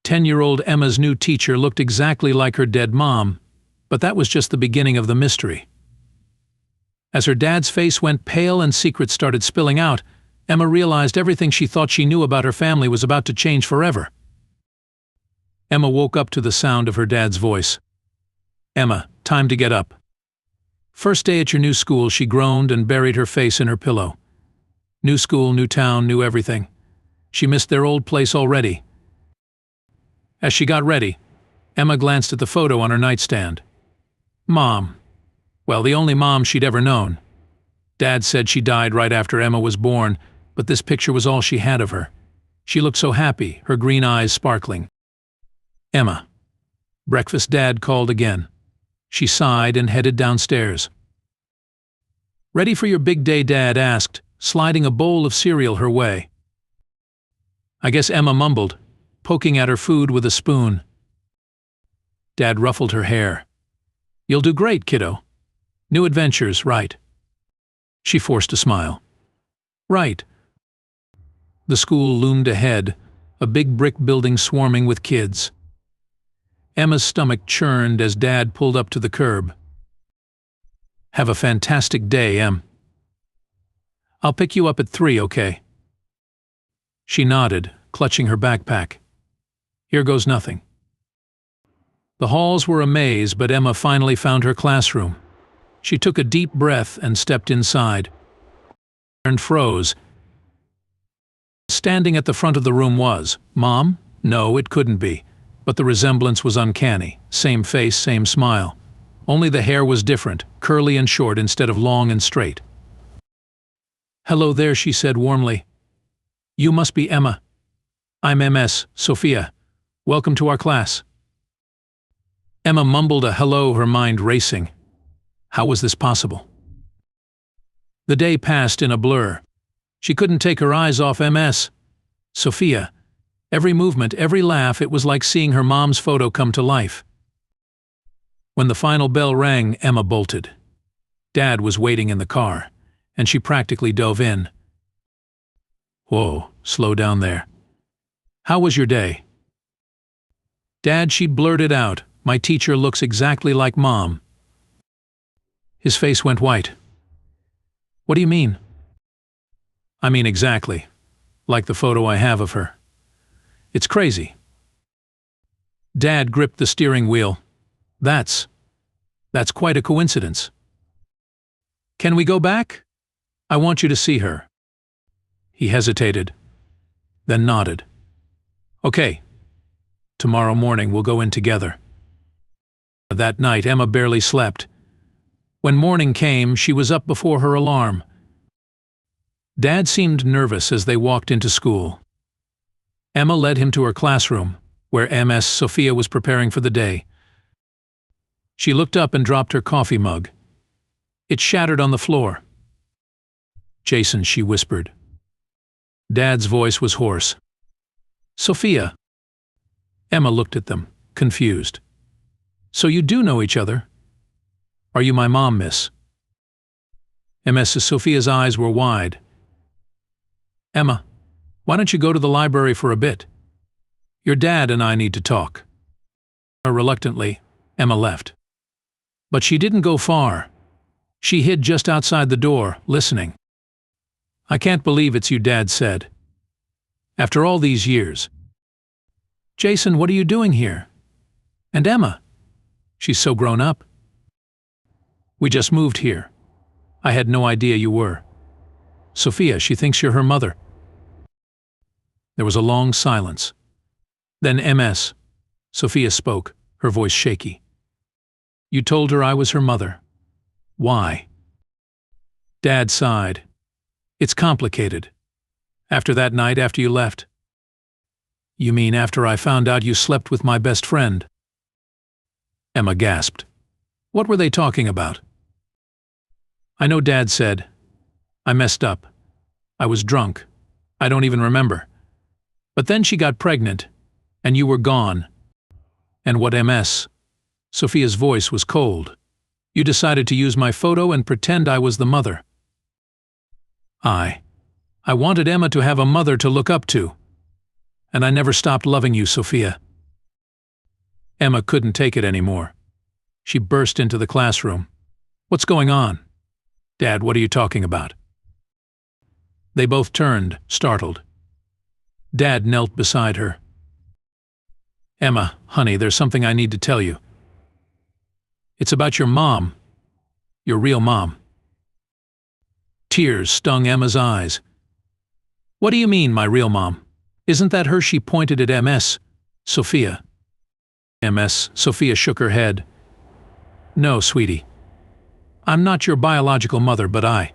10-year-old Emma's new teacher looked exactly like her dead mom, but that was just the beginning of the mystery. As her dad's face went pale and secrets started spilling out, Emma realized everything she thought she knew about her family was about to change forever. Emma woke up to the sound of her dad's voice. "Emma, time to get up." First day at your new school, she groaned and buried her face in her pillow. New school, new town, new everything. She missed their old place already. As she got ready, Emma glanced at the photo on her nightstand. Mom. Well, the only mom she'd ever known. Dad said she died right after Emma was born, but this picture was all she had of her. She looked so happy, her green eyes sparkling. "Emma." Breakfast Dad called again. She sighed and headed downstairs. "Ready for your big day?" Dad asked, sliding a bowl of cereal her way. "I guess," Emma mumbled, poking at her food with a spoon. Dad ruffled her hair. "You'll do great, kiddo. New adventures, right?" She forced a smile. "Right." The school loomed ahead, a big brick building swarming with kids. Emma's stomach churned as Dad pulled up to the curb. "Have a fantastic day, Em. I'll pick you up at 3, okay?" She nodded, clutching her backpack. Here goes nothing. The halls were a maze, but Emma finally found her classroom. She took a deep breath and stepped inside. And froze. Standing at the front of the room was Mom? No, it couldn't be. But the resemblance was uncanny. Same face, same smile. Only the hair was different, curly and short instead of long and straight. "Hello there," she said warmly. "You must be Emma. I'm MS, Sophia. Welcome to our class." Emma mumbled a hello, her mind racing. How was this possible? The day passed in a blur. She couldn't take her eyes off MS. Sophia. Every movement, every laugh, it was like seeing her mom's photo come to life. When the final bell rang, Emma bolted. Dad was waiting in the car, and she practically dove in. "Whoa, slow down there. How was your day?" "Dad," she blurted out, "my teacher looks exactly like Mom." His face went white. "What do you mean?" "I mean exactly. Like the photo I have of her. It's crazy." Dad gripped the steering wheel. That's quite a coincidence." "Can we go back? I want you to see her." He hesitated, then nodded. "Okay. Tomorrow morning we'll go in together." That night Emma barely slept. When morning came, she was up before her alarm. Dad seemed nervous as they walked into school. Emma led him to her classroom, where MS Sophia was preparing for the day. She looked up and dropped her coffee mug. It shattered on the floor. "Jason," she whispered. Dad's voice was hoarse. "Sophia." Emma looked at them, confused. "So you do know each other? Are you my mom, miss?" MS Sophia's eyes were wide. "Emma, why don't you go to the library for a bit? Your dad and I need to talk." Reluctantly, Emma left. But she didn't go far. She hid just outside the door, listening. "I can't believe it's you," Dad said. "After all these years." "Jason, what are you doing here? And Emma? She's so grown up." "We just moved here. I had no idea you were. Sophia, she thinks you're her mother." There was a long silence. Then MS. Sophia spoke, her voice shaky. "You told her I was her mother. Why?" Dad sighed. "It's complicated. After that night, after you left." "You mean after I found out you slept with my best friend?" Emma gasped. What were they talking about? "I know Dad said. I messed up. I was drunk. I don't even remember. But then she got pregnant, and you were gone. And what MS?" Sophia's voice was cold. "You decided to use my photo and pretend I was the mother." I wanted Emma to have a mother to look up to. And I never stopped loving you, Sophia. Emma couldn't take it anymore. She burst into the classroom. "What's going on?" "Dad, what are you talking about?" They both turned, startled. Dad knelt beside her. "Emma, honey, there's something I need to tell you. It's about your mom. Your real mom." Tears stung Emma's eyes. "What do you mean, my real mom? Isn't that her?" She pointed at MS. "Sophia." MS. Sophia shook her head. "No, sweetie. I'm not your biological mother, but I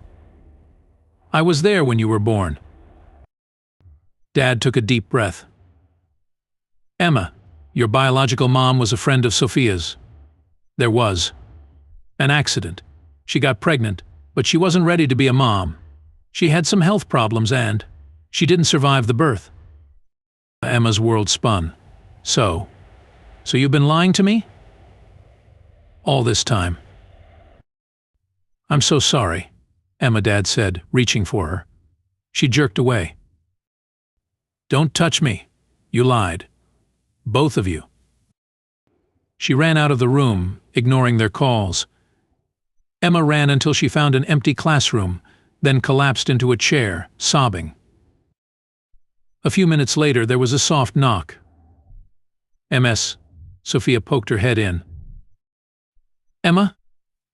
was there when you were born." Dad took a deep breath. "Emma, your biological mom was a friend of Sophia's. There was an accident. She got pregnant, but she wasn't ready to be a mom. She had some health problems and she didn't survive the birth." Emma's world spun. So you've been lying to me?" "All this time." "I'm so sorry," Emma, Dad said, reaching for her. She jerked away. "Don't touch me. You lied. Both of you." She ran out of the room, ignoring their calls. Emma ran until she found an empty classroom, then collapsed into a chair, sobbing. A few minutes later, there was a soft knock. "MS." Sophia poked her head in. "Emma,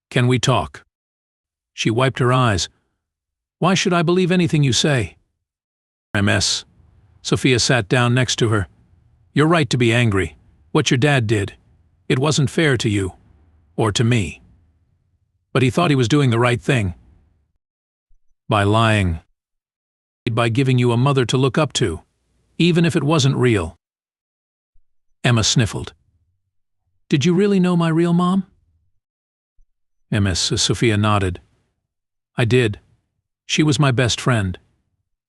can we talk?" She wiped her eyes. "Why should I believe anything you say?" "MS." Sophia sat down next to her. "You're right to be angry. What your dad did, it wasn't fair to you, or to me. But he thought he was doing the right thing. By lying. By giving you a mother to look up to, even if it wasn't real." Emma sniffled. "Did you really know my real mom?" MS. Sophia nodded. "I did. She was my best friend.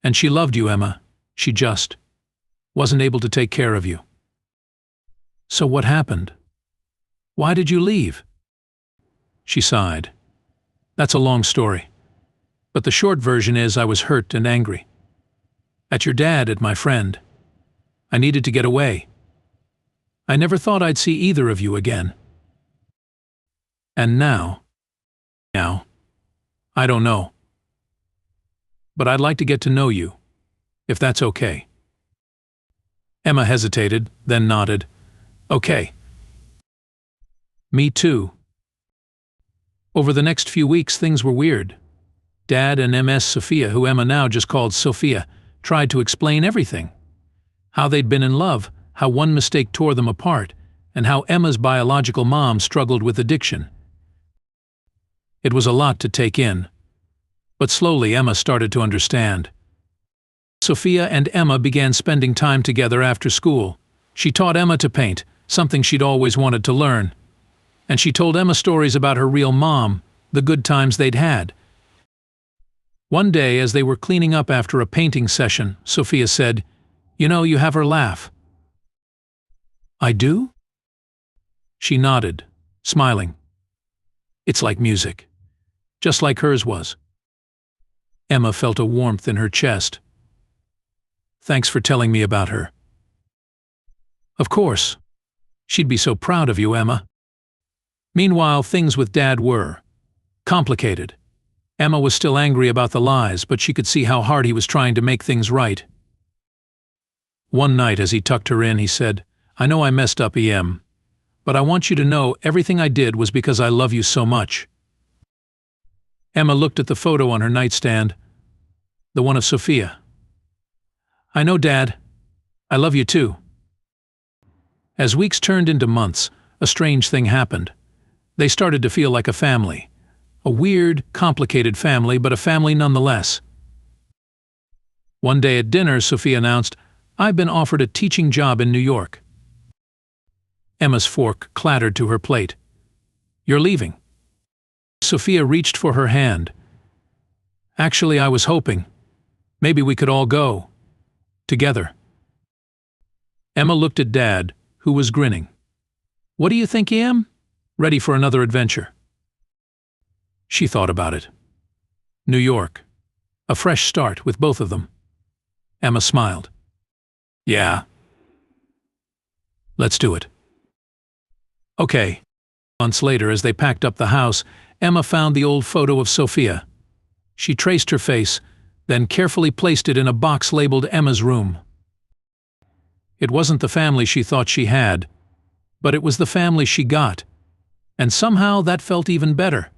And she loved you, Emma. She just wasn't able to take care of you." "So what happened? Why did you leave?" She sighed. "That's a long story. But the short version is I was hurt and angry. At your dad, at my friend. I needed to get away. I never thought I'd see either of you again. And now, I don't know. But I'd like to get to know you, if that's okay." Emma hesitated, then nodded. "Okay." "Me too." Over the next few weeks, things were weird. Dad and MS Sophia, who Emma now just called Sophia, tried to explain everything. How they'd been in love, how one mistake tore them apart, and how Emma's biological mom struggled with addiction. It was a lot to take in. But slowly Emma started to understand. Sophia and Emma began spending time together after school. She taught Emma to paint, something she'd always wanted to learn. And she told Emma stories about her real mom, the good times they'd had. One day, as they were cleaning up after a painting session, Sophia said, "You know, you have her laugh." "I do?" She nodded, smiling. "It's like music, just like hers was." Emma felt a warmth in her chest. "Thanks for telling me about her." "Of course. She'd be so proud of you, Emma." Meanwhile, things with Dad were complicated. Emma was still angry about the lies, but she could see how hard he was trying to make things right. One night, as he tucked her in, he said, "I know I messed up, Em, but I want you to know everything I did was because I love you so much." Emma looked at the photo on her nightstand, the one of Sophia. "I know, Dad. I love you too." As weeks turned into months, a strange thing happened. They started to feel like a family. A weird, complicated family, but a family nonetheless. One day at dinner, Sophia announced, "I've been offered a teaching job in New York." Emma's fork clattered to her plate. "You're leaving?" Sophia reached for her hand. "Actually, I was hoping. Maybe we could all go. Together." Emma looked at Dad, who was grinning. "What do you think, Em? Ready for another adventure?" She thought about it. New York. A fresh start with both of them. Emma smiled. "Yeah. Let's do it." Okay. Months later, as they packed up the house, Emma found the old photo of Sophia. She traced her face, then carefully placed it in a box labeled Emma's room. It wasn't the family she thought she had, but it was the family she got. And somehow that felt even better.